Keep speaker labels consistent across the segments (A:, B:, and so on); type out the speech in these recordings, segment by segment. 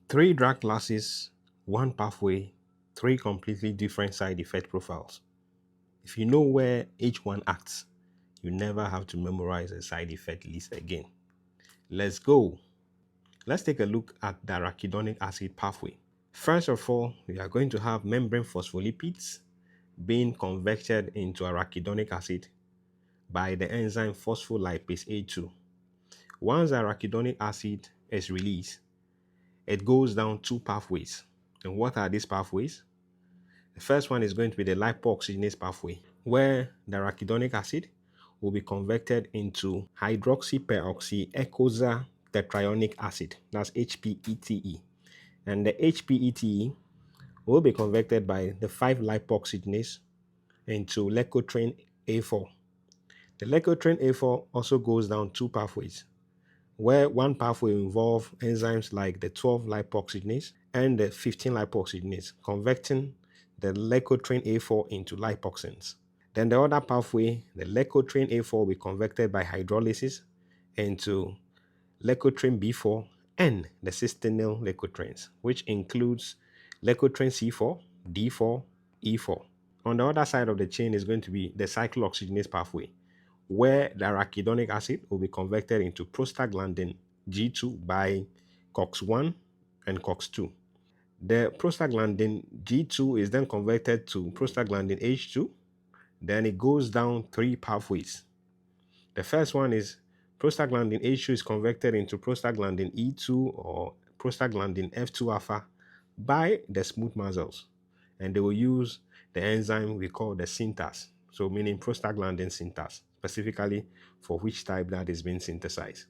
A: Three drug classes, one pathway, three completely different side effect profiles. If you know where each one acts, you never have to memorize a side effect list again. Let's go. Let's take a look at the arachidonic acid pathway. First of all, we are going to have membrane phospholipids being converted into arachidonic acid by the enzyme phospholipase A2. Once arachidonic acid is released, it goes down two pathways. And what are these pathways? The first one is going to be the lipoxygenase pathway, where the arachidonic acid will be converted into hydroxyperoxyecosa tetraionic acid, that's HPETE. And the HPETE will be converted by the 5-lipoxygenase into leukotriene A4. The leukotriene A4 also goes down two pathways, where one pathway will involve enzymes like the 12-lipoxygenase and the 15-lipoxygenase, converting the leukotriene A4 into lipoxins. Then the other pathway, the leukotriene A4, will be converted by hydrolysis into leukotriene B4 and the cysteine leukotrienes, which includes leukotriene C4, D4, E4. On the other side of the chain is going to be the cyclooxygenase pathway, where the arachidonic acid will be converted into prostaglandin G2 by COX-1 and COX-2. The prostaglandin G2 is then converted to prostaglandin H2. Then it goes down three pathways. The first one is prostaglandin H2 is converted into prostaglandin E2 or prostaglandin F2 alpha by the smooth muscles. And they will use the enzyme we call the synthase, so meaning prostaglandin synthase, specifically for which type that is being synthesized.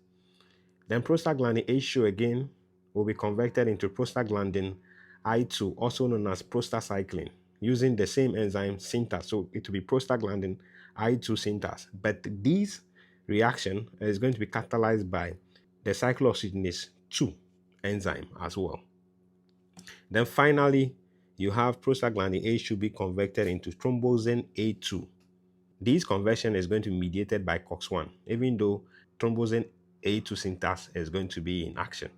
A: Then prostaglandin H2 again will be converted into prostaglandin I2, also known as prostacyclin, using the same enzyme synthase. So it will be prostaglandin I2 synthase. But this reaction is going to be catalyzed by the cyclooxygenase 2 enzyme as well. Then finally, you have prostaglandin H2 be converted into thromboxane A2. This conversion is going to be mediated by COX-1, even though thromboxane A2 synthase is going to be in action.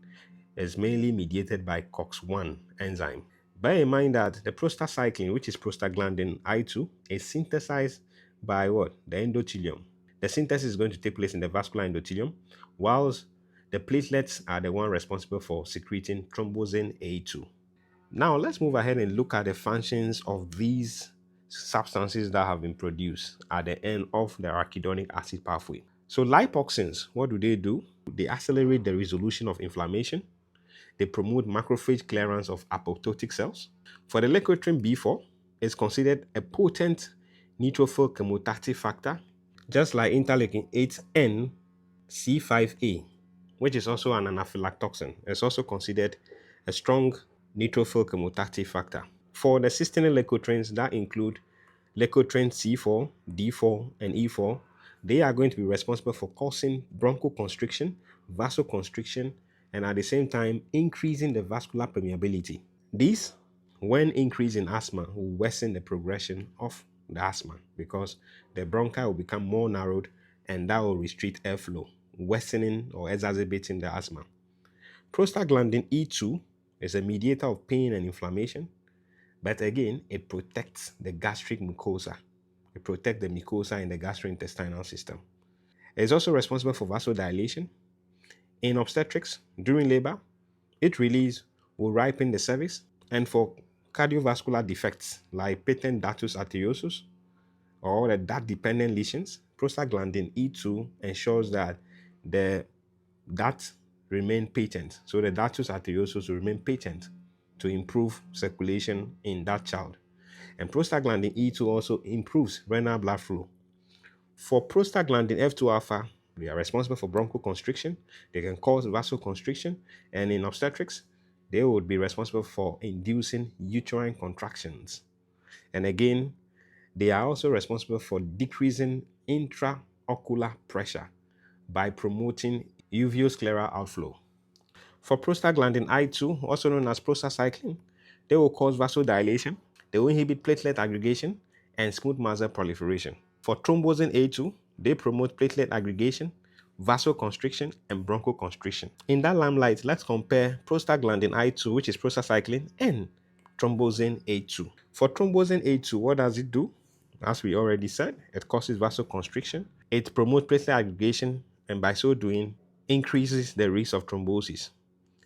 A: It's mainly mediated by COX-1 enzyme. Bear in mind that the prostacyclin, which is prostaglandin I2, is synthesized by what? The endothelium. The synthesis is going to take place in the vascular endothelium, whilst the platelets are the one responsible for secreting thromboxane A2. Now let's move ahead and look at the functions of these substances that have been produced at the end of the arachidonic acid pathway. So lipoxins, what do? They accelerate the resolution of inflammation. They promote macrophage clearance of apoptotic cells. For the leukotriene B4, it's considered a potent neutrophil chemotaxis factor, just like interleukin 8N C5a, which is also an anaphylactoxin. It's also considered a strong neutrophil chemotaxis factor. For the cysteine leukotrienes that include leukotriene C4, D4, and E4, they are going to be responsible for causing bronchoconstriction, vasoconstriction, and at the same time increasing the vascular permeability. This, when increased in asthma, will worsen the progression of the asthma because the bronchi will become more narrowed and that will restrict airflow, worsening or exacerbating the asthma. Prostaglandin E2 is a mediator of pain and inflammation, but again, it protects the gastric mucosa. It protects the mucosa in the gastrointestinal system. It's also responsible for vasodilation. In obstetrics, during labor, its release will ripen the cervix, and for cardiovascular defects like patent datus arteriosus or the DAT-dependent lesions, prostaglandin E2 ensures that the DAT remain patent. So the datus arteriosus will remain patent to improve circulation in that child. And prostaglandin E2 also improves renal blood flow. For prostaglandin F2 alpha, they are responsible for bronchoconstriction. They can cause vasoconstriction. And in obstetrics, they would be responsible for inducing uterine contractions. And again, they are also responsible for decreasing intraocular pressure by promoting uveoscleral outflow. For prostaglandin I2, also known as prostacyclin, they will cause vasodilation, they will inhibit platelet aggregation and smooth muscle proliferation. For thromboxane A2, they promote platelet aggregation, vasoconstriction, and bronchoconstriction. In that limelight, let's compare prostaglandin I2, which is prostacyclin, and thromboxane A2. For thromboxane A2, what does it do? As we already said, it causes vasoconstriction, it promotes platelet aggregation, and by so doing, increases the risk of thrombosis.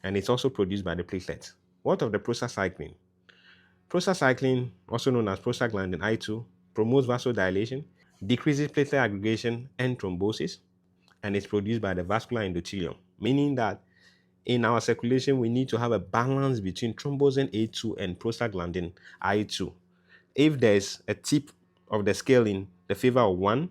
A: And it's also produced by the platelets. What of the prostacyclin? Prostacyclin, also known as prostaglandin I2, promotes vasodilation, decreases platelet aggregation and thrombosis, and is produced by the vascular endothelium, meaning that in our circulation, we need to have a balance between thromboxane A2 and prostaglandin I2. If there's a tip of the scale in the favor of one,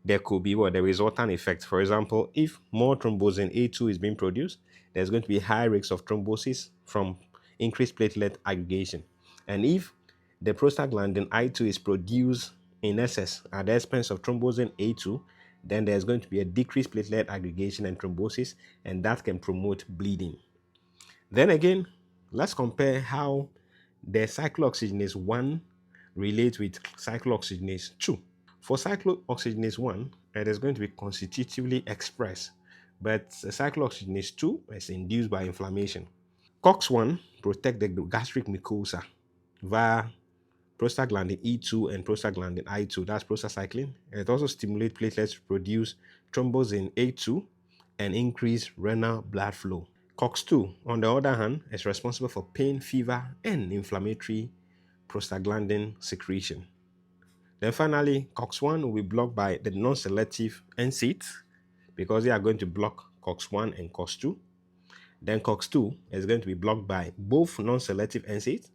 A: there could be the resultant effect. For example, if more thromboxane A2 is being produced, there's going to be high rates of thrombosis from increased platelet aggregation. And if the prostaglandin I2 is produced in excess at the expense of thromboxane A2, then there's going to be a decreased platelet aggregation and thrombosis, and that can promote bleeding. Then again, let's compare how the cyclooxygenase 1 relates with cyclooxygenase 2. For cyclooxygenase 1, it is going to be constitutively expressed, but cyclooxygenase 2 is induced by inflammation. COX-1 protects the gastric mucosa via prostaglandin E2 and prostaglandin I2, that's prostacyclin. It also stimulates platelets to produce thromboxane A2 and increase renal blood flow. COX-2, on the other hand, is responsible for pain, fever, and inflammatory prostaglandin secretion. Then finally, COX-1 will be blocked by the non-selective NSAIDs because they are going to block COX-1 and COX-2. Then COX-2 is going to be blocked by both non-selective NSAIDs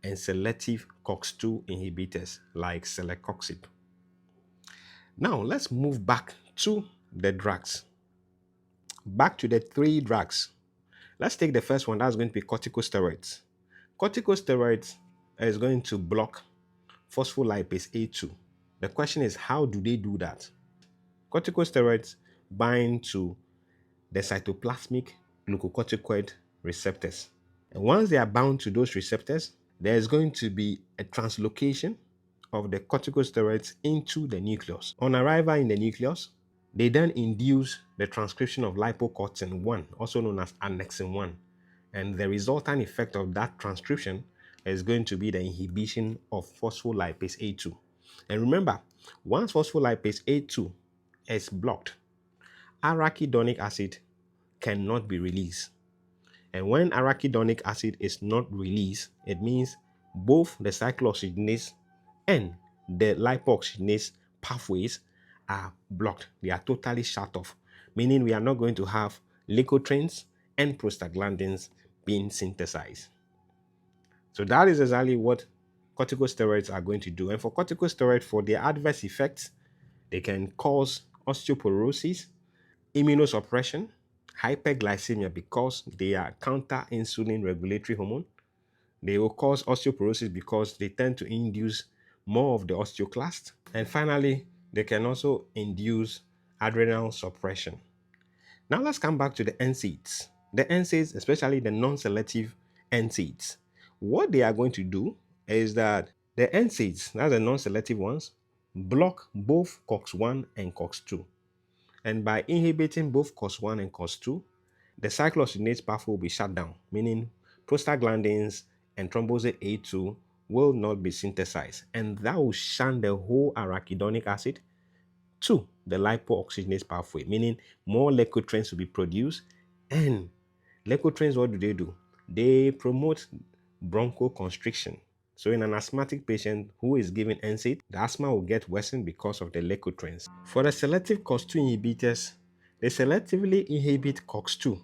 A: and selective COX-2 inhibitors like celecoxib. Now let's move back to the drugs. Back to the three drugs. Let's take the first one, that's going to be corticosteroids. Corticosteroids is going to block phospholipase A2. The question is, how do they do that? Corticosteroids bind to the cytoplasmic glucocorticoid receptors. And once they are bound to those receptors, there is going to be a translocation of the corticosteroids into the nucleus. On arrival in the nucleus, they then induce the transcription of lipocortin 1, also known as annexin 1. And the resultant effect of that transcription is going to be the inhibition of phospholipase A2. And remember, once phospholipase A2 is blocked, arachidonic acid cannot be released. And when arachidonic acid is not released, it means both the cyclooxygenase and the lipoxygenase pathways are blocked. They are totally shut off, meaning we are not going to have leukotrienes and prostaglandins being synthesized. So that is exactly what corticosteroids are going to do. And for corticosteroids, for their adverse effects, they can cause osteoporosis, immunosuppression, hyperglycemia because they are counter-insulin regulatory hormone. They will cause osteoporosis because they tend to induce more of the osteoclast. And finally, they can also induce adrenal suppression. Now let's come back to the NSAIDs. The NSAIDs, especially the non-selective NSAIDs, what they are going to do is that the NSAIDs, that's the non-selective ones, block both COX-1 and COX-2. And by inhibiting both COX-1 and COX-2, the cyclooxygenase pathway will be shut down, meaning prostaglandins and thromboxane A2 will not be synthesized. And that will shun the whole arachidonic acid to the lipooxygenase pathway, meaning more leukotrienes will be produced. And leukotrienes, what do? They promote bronchoconstriction. So in an asthmatic patient who is given NSAID, the asthma will get worsened because of the leukotrienes. For the selective COX-2 inhibitors, they selectively inhibit COX-2.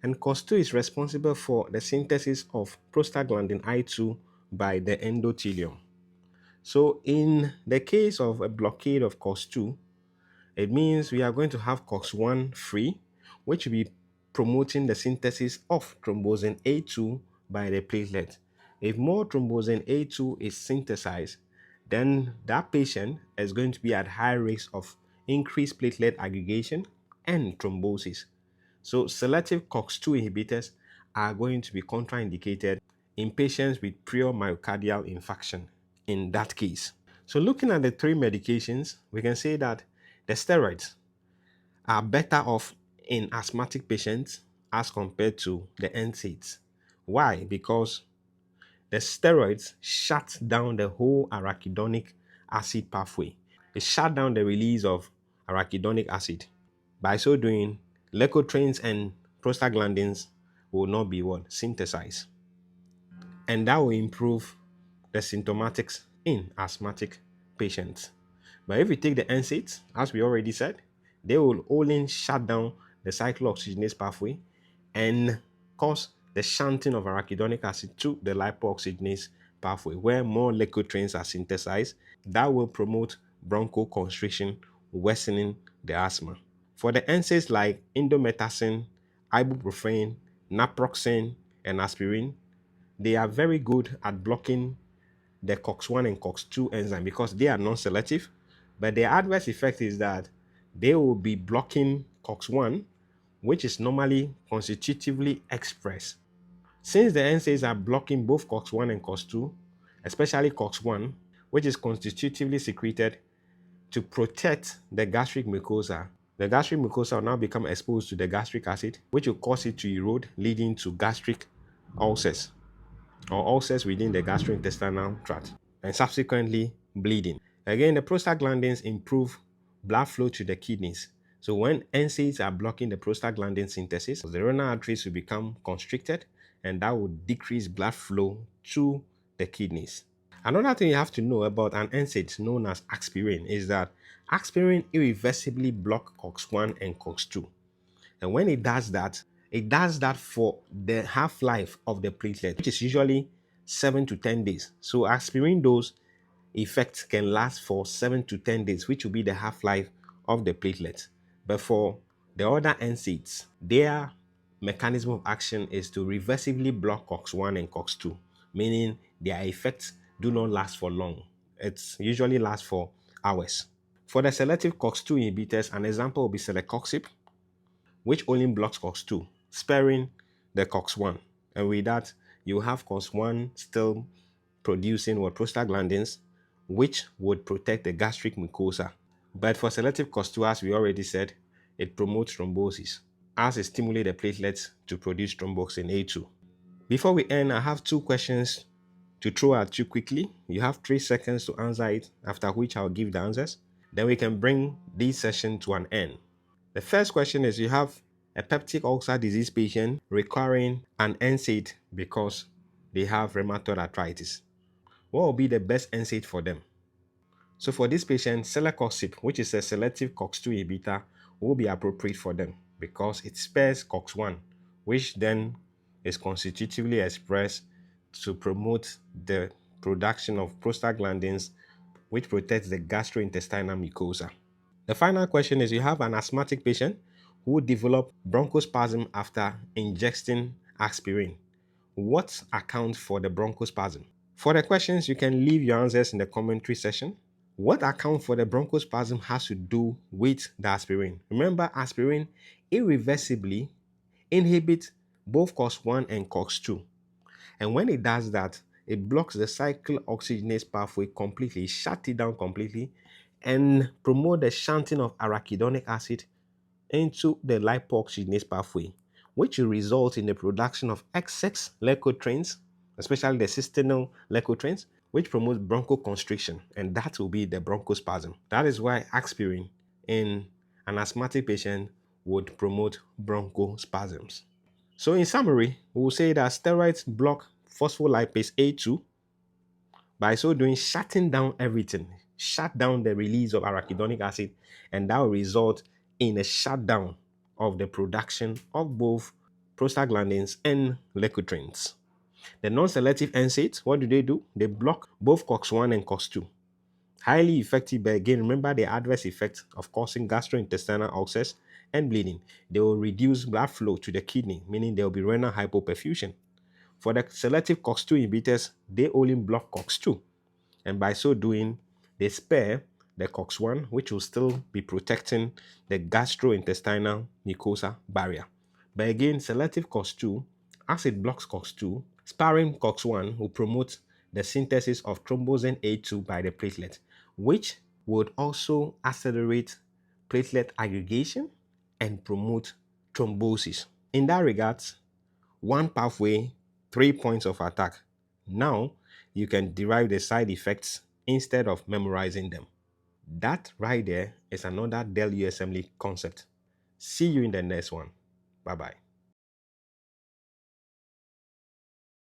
A: And COX-2 is responsible for the synthesis of prostaglandin I2 by the endothelium. So in the case of a blockade of COX-2, it means we are going to have COX-1 free, which will be promoting the synthesis of thromboxane A2 by the platelet. If more thromboxane A2 is synthesized, then that patient is going to be at high risk of increased platelet aggregation and thrombosis. So selective COX-2 inhibitors are going to be contraindicated in patients with prior myocardial infarction in that case. So looking at the three medications, we can say that the steroids are better off in asthmatic patients as compared to the NSAIDs. Why? Because the steroids shut down the whole arachidonic acid pathway. It shut down the release of arachidonic acid. By so doing, leukotrienes and prostaglandins will not be what? Synthesized. And that will improve the symptomatics in asthmatic patients. But if you take the NSAIDs, as we already said, they will only shut down the cyclooxygenase pathway and cause the shunting of arachidonic acid to the lipoxygenase pathway, where more leukotrienes are synthesized. That will promote bronchoconstriction, worsening the asthma. For the NSAIDs like indomethacin, ibuprofen, naproxen, and aspirin, they are very good at blocking the COX-1 and COX-2 enzyme because they are non-selective. But the adverse effect is that they will be blocking COX-1, which is normally constitutively expressed. Since the NSAIDs are blocking both COX-1 and COX-2, especially COX-1, which is constitutively secreted to protect the gastric mucosa, the gastric mucosa will now become exposed to the gastric acid, which will cause it to erode, leading to gastric ulcers or ulcers within the gastrointestinal tract, and subsequently bleeding. Again, the prostaglandins improve blood flow to the kidneys. So when NSAIDs are blocking the prostaglandin synthesis, the renal arteries will become constricted, and that will decrease blood flow to the kidneys. Another thing you have to know about an NSAID known as aspirin is that aspirin irreversibly blocks COX-1 and COX-2. And when it does that for the half-life of the platelet, which is usually 7 to 10 days. So aspirin dose effect can last for 7 to 10 days, which will be the half-life of the platelet. But for the other NSAIDs, their mechanism of action is to reversibly block COX-1 and COX-2, meaning their effects do not last for long. It usually lasts for hours. For the selective COX-2 inhibitors, an example will be celecoxib, which only blocks COX-2, sparing the COX-1. And with that, you have COX-1 still producing what prostaglandins, which would protect the gastric mucosa. But for selective COX-2, as we already said, it promotes thrombosis, as it stimulates the platelets to produce thromboxane A2. Before we end, I have 2 questions to throw at you quickly. You have 3 seconds to answer it, after which I'll give the answers. Then we can bring this session to an end. The first question is, you have a peptic ulcer disease patient requiring an NSAID because they have rheumatoid arthritis. What will be the best NSAID for them? So for this patient, celecoxib, which is a selective COX-2 inhibitor, will be appropriate for them because it spares COX-1, which then is constitutively expressed to promote the production of prostaglandins, which protects the gastrointestinal mucosa. The final question is, you have an asthmatic patient who developed bronchospasm after ingesting aspirin. What accounts for the bronchospasm? For the questions, you can leave your answers in the commentary section. What accounts for the bronchospasm has to do with the aspirin? Remember, aspirin irreversibly inhibits both COX-1 and COX-2. And when it does that, it blocks the cyclooxygenase pathway completely, shuts it down completely, and promote the shunting of arachidonic acid into the lipoxygenase pathway, which will result in the production of excess leukotrienes, especially the cystinoid leukotrienes, which promotes bronchoconstriction, and that will be the bronchospasm. That is why aspirin in an asthmatic patient would promote bronchospasms. So in summary, we will say that steroids block phospholipase A2, by so doing, shutting down everything, shut down the release of arachidonic acid, and that will result in a shutdown of the production of both prostaglandins and leukotrienes. The non-selective NSAIDs, what do? They block both COX-1 and COX-2. Highly effective, but again, remember the adverse effect of causing gastrointestinal ulcers and bleeding. They will reduce blood flow to the kidney, meaning there will be renal hypoperfusion. For the selective COX-2 inhibitors, they only block COX-2, and by so doing, they spare the COX-1, which will still be protecting the gastrointestinal mucosa barrier. But again, selective COX-2, as it blocks COX-2, sparing COX-1 will promote the synthesis of thromboxane A2 by the platelet, which would also accelerate platelet aggregation and promote thrombosis. In that regard, one pathway, 3 points of attack. Now you can derive the side effects instead of memorizing them. That right there is another Del USMLE concept. See you in the next one. Bye-bye.